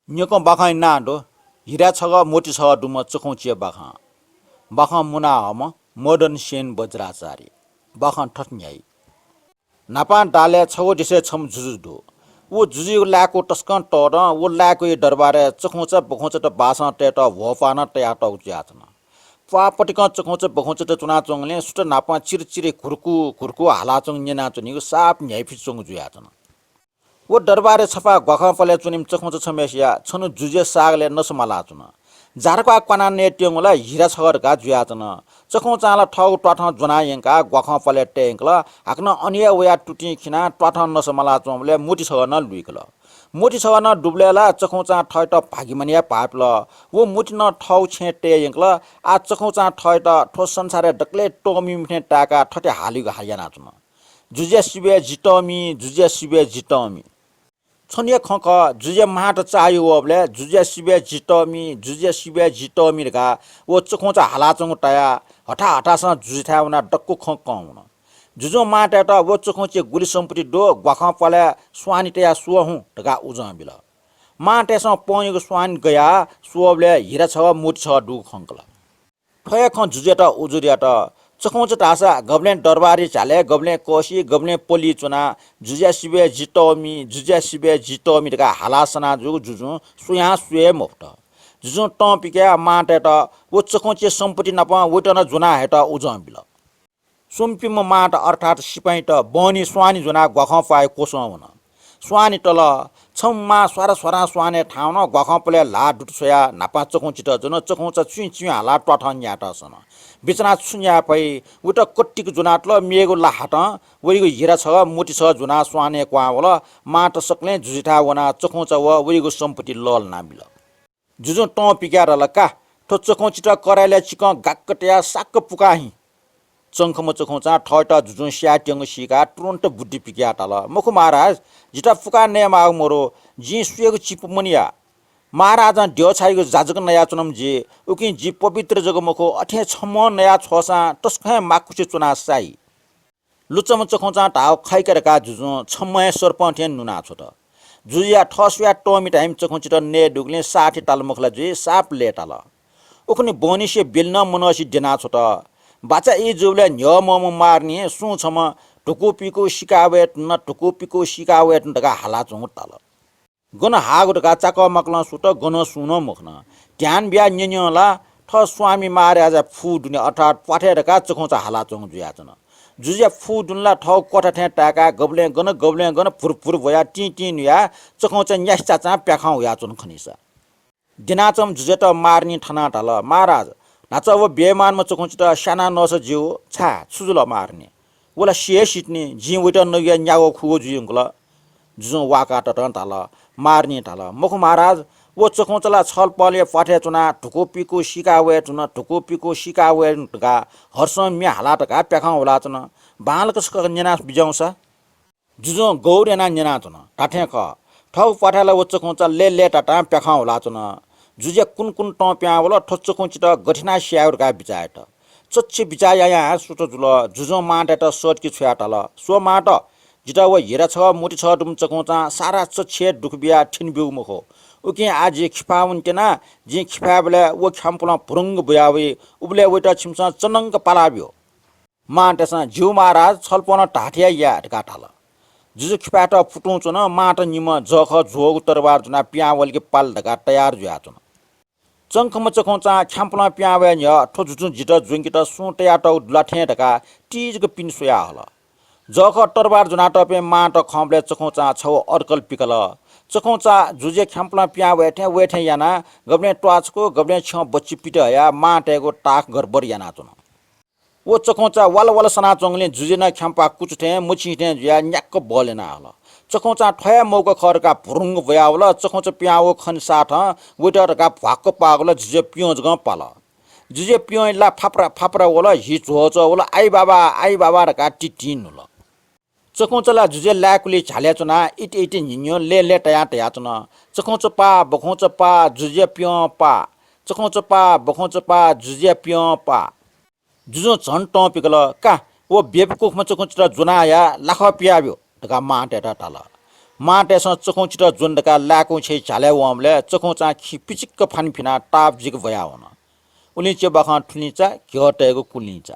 न्यको बाखाइ नाडो हिरा chhaga मोटी chhaga डुम चखौचिया बाखा मुना हम मदन सेन बज्राचार्य बाखा ठट्न्याई नापा डाले छगो दिसे छम जुजुदो वो जुजु लाको टस्कन टोर वो लाको ये दरबारे चखौच बखौच त बासा टेट भोपान टया ट उज्यातन पापटिक चखौच बखौच त चुना चंगले सुट नापा चिरचिरे खुरकु हाला चंग नेना चनिको साप न्याइफि चंग जुयातन वो दरबारे छपा गखा पले चुनिम चखौच छमेसिया छनु जुजे सागले नसमला चुन जारका क्वाना ने टेंगला हिरा छगर गा जुयातन चखौ चाला ठौ टठ जुनायंका गखा पले टेंगला हाक्न अनिया वया टुटी खिना टठ नसमला चोमले मोटी छगर न लुइकल मोटी छगर न डुब्लेला चखौ चा ठैट भागिमनिया पापल वो मोटी न ठौ छे टेंगला आ चखौ चा ठैट ठो संसारे डकले टोमी मिठे टाका ठटे हालिगो हायाना चुन जुजे सिबे जिटमी छनिया खक जुजे माट चायो ओबले जुजे सिबे जिटमी गा वो चखौचा हालाचंग टाया हटा जुजिथाउना डक्कु खकाउन जुजो माट त वो चखौचे गुली सम्पति दो गखा पले स्वानी टया सुहु ढगा उजबिल माटेस पयको स्वान गया सुबले हिरा छ मोटी छ दु खंकला ठय ख जुजे त उजुरिया त चखौच टासा गब्ले दरबारी चाले गब्ले कोसी गब्ले पोली चुना जुजिया सिबे जिटमी ढगा हालासना जुजु सुया सुए मोफ्ट जुजु टपिके माटे त वो चखौचे सम्पति नपा वटन जुना हेट उजबिल सुम्पिम माट अर्थात सिपाई त बनी स्वानी जुना गख पाए कोसौन स्वानी तल छम्मा स्वरा स्वाने ठाउन गख पले ला डुटसया नापा चखौचित जुन चखौच चुइ हाला टठ न्याटसन बिचना छुन्या पै उट कट्टिक जुनाटल मेगो लाहाट वरिगो हिरा छ मोटी छ जुना स्वाने क्वावल माट सक्ले जुजिठा वना चखौच व वरिगो सम्पत्ति लल नाबिल जुजु ट पिक्यार लका ठो चखौचित कराइले चिक गाक्कट्या साक्क पुकाही चंखम चखौचा ठट जुजु स्याट्यङ सिका तुरन्त बुद्धि पिक्या तल मुख महाराज जिटा फुका ने माग मोरो जी सुएको चिप मनिया महाराज ड्यो छाइको जाजक नया चुनम जी उकि जी पवित्र जग मखो अठे छम नया छोसा तस्खै माकुचे चुना साई लुचम चखौचा ढाउ खाइकरका जुजु छमय सर्पठे नुना छोट जुजिया ठसया टोमी टाइम चखौचित ने डुग्ले 60 ताल मुखला जुइ साप लेटाल उखनि बोनिसे बेल्न मनसी देना छोट बाचा ए जुले न्यमम मार्ने सु छम टुकुपीको सिकावेट न टुकुपीको सिकावेट ढगा हाला चंग ताल गन हाग ढगा चाक मक्ल सुट गन सुन मुखन ध्यान ब्या न्यन्यला ठ स्वामी मारे आज फु दुने अर्थात पाठे ढगा चखौचा हाला चंग जुयाचन जुजिया फु दुनला ठ कोठा ठे टाका गब्ले गन फुरफुर भया टी नुया चखौचा न्यास्चा चा प्याखाउ याचन खनिसा दिनाचम जुजेट मार्नी ठना टाल महाराज नाच वो बेमानमा चखौचित साना नस जिउ छा सुजुल मार्ने वला सिए सिट्ने जी वइट नया न्यागो खुगो जुयंगला जुजु वाका टटन ताल मार्ने ताल मुख महाराज वो चखौचला छल पले पठे चुना ढुकोपीको सिकावे चुना ढुकोपीको सिकावे गा हर्ष म्या हालाट का प्याखा होला चुना बालक सक नेना बिजाउँसा जुजु गौरेना नेना चुना टाठे ख ठौ पठाला वो चखौचा ले टाटा प्याखा होला चुना जुजे कुन टप्यावल ठोच्चकोचित गठिना स्याउरका बिचाएट चच्चे बिचाया सुट जुल जुजो माटेट सटकी छ्याटल सो माट जिटा व हिरा छ मोटी छ डुम चकौचा सारा चच्छे दुखबिया ठिनबिउ मखो उके आज खिपाउन केना जे खिपाबले वो खम्पुला भुरुंग बुयावे उबले वटा छिमसा चनंग पालाब्यो माटेसा जिउ महाराज छलपन ढाठिया या ढकाटाल जुजु खिपाट फुटौ चुन माट निम जख जोग तरबार जुना प्यावल के पाल ढका तयार जुया चुन चंखम चखौचा ख्याम्पला प्यावे न्य ठो जुजु जिट जुंकिट सुटया टौ लठे ढका टीजको पिन सोया हल जख तरबार जुना टपे माट खम्बले चखौचा छौ अर्कल पिकल चखौचा जुजे ख्याम्पला प्यावे ठे वेठे याना गब्ले ट्वाचको गब्ले छ बच्ची पिट या माटेको टाक गरबर याना चुन वो चखौचा वल सना चंगले जुजे न ख्याम्पा कुचठे मुछिठे या न्याक्क बलेना हल चखौचा ठया मौका खरका भुरुंग भयावल चखौचा प्याओ खन साथ वेटरका भाक्क पागल जुजे पियोज ग पाल जुजे पियोला फापरा वला हि झोच वला आई बाबा रका टिटिन ल चखौचला जुजे लाकुली झाले चुना इट निन्यो ले टया चुना चखौच पा बखौच पा जुजे पियो पा चखौच पा बखौच पा जुजे पियो पा जुजो झन टपिकल का वो बेबकुखमा चखौच जुनाया लाख पियाब्यो ढका माटेटा टाल माटेसँग चखौचित जोन्डका लाको छै झाल्या वामले चखौचा खि पिचिक्क फानफिना टाप जिग भया हुन उनी चे बखा ठुलिचा घटेको कुलिचा